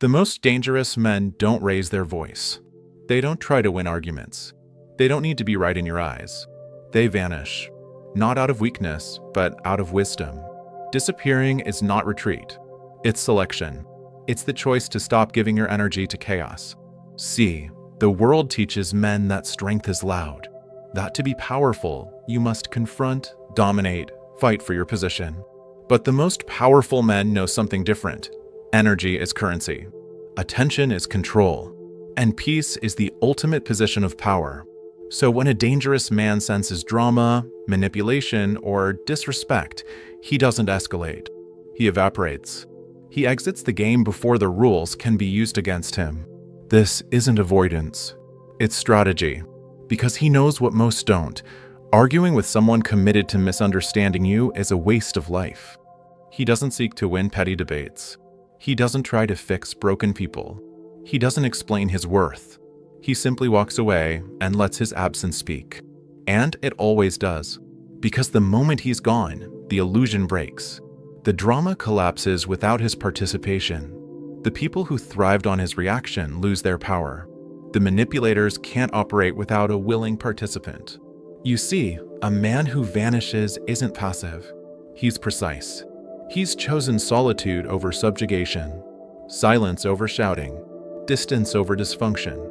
The most dangerous men don't raise their voice. They don't try to win arguments. They don't need to be right in your eyes. They vanish. Not out of weakness, but out of wisdom. Disappearing is not retreat. It's selection. It's the choice to stop giving your energy to chaos. See, the world teaches men that strength is loud. That to be powerful, you must confront, dominate, fight for your position. But the most powerful men know something different. Energy is currency. Attention is control. And peace is the ultimate position of power. So when a dangerous man senses drama, manipulation, or disrespect, he doesn't escalate. He evaporates. He exits the game before the rules can be used against him. This isn't avoidance. It's strategy. Because he knows what most don't. Arguing with someone committed to misunderstanding you is a waste of life. He doesn't seek to win petty debates. He doesn't try to fix broken people. He doesn't explain his worth. He simply walks away and lets his absence speak. And it always does. Because the moment he's gone, the illusion breaks. The drama collapses without his participation. The people who thrived on his reaction lose their power. The manipulators can't operate without a willing participant. You see, a man who vanishes isn't passive. He's precise. He's chosen solitude over subjugation, silence over shouting, distance over dysfunction.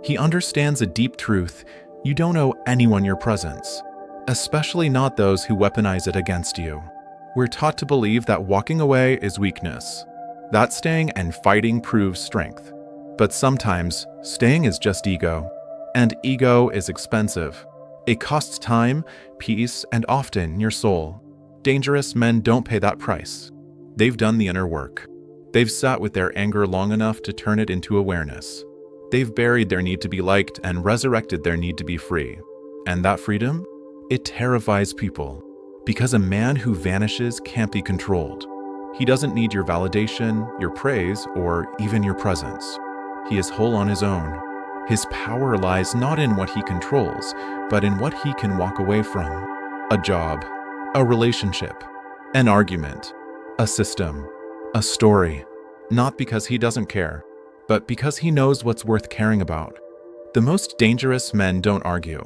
He understands a deep truth: you don't owe anyone your presence, especially not those who weaponize it against you. We're taught to believe that walking away is weakness, that staying and fighting proves strength. But sometimes, staying is just ego, and ego is expensive. It costs time, peace, and often your soul. Dangerous men don't pay that price. They've done the inner work. They've sat with their anger long enough to turn it into awareness. They've buried their need to be liked and resurrected their need to be free. And that freedom? It terrifies people. Because a man who vanishes can't be controlled. He doesn't need your validation, your praise, or even your presence. He is whole on his own. His power lies not in what he controls, but in what he can walk away from. A job, a relationship, an argument, a system, a story. Not because he doesn't care, but because he knows what's worth caring about. The most dangerous men don't argue.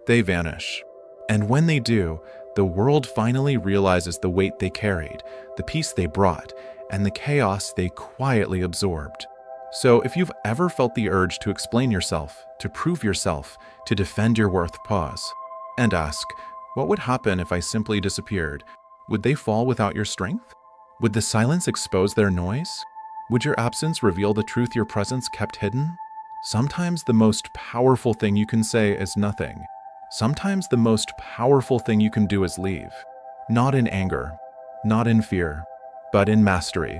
They vanish. And when they do, the world finally realizes the weight they carried, the peace they brought, and the chaos they quietly absorbed. So if you've ever felt the urge to explain yourself, to prove yourself, to defend your worth, pause and ask, what would happen if I simply disappeared? Would they fall without your strength? Would the silence expose their noise? Would your absence reveal the truth your presence kept hidden? Sometimes the most powerful thing you can say is nothing. Sometimes the most powerful thing you can do is leave. Not in anger, not in fear, but in mastery.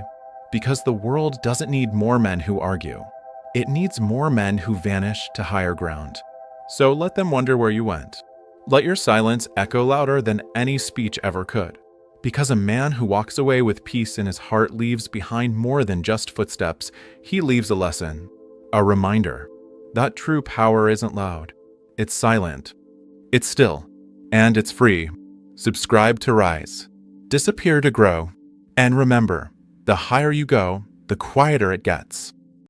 Because the world doesn't need more men who argue. It needs more men who vanish to higher ground. So let them wonder where you went. Let your silence echo louder than any speech ever could. Because a man who walks away with peace in his heart leaves behind more than just footsteps. He leaves a lesson, a reminder that true power isn't loud. It's silent. It's still. And it's free. Subscribe to rise. Disappear to grow. And remember, the higher you go, the quieter it gets.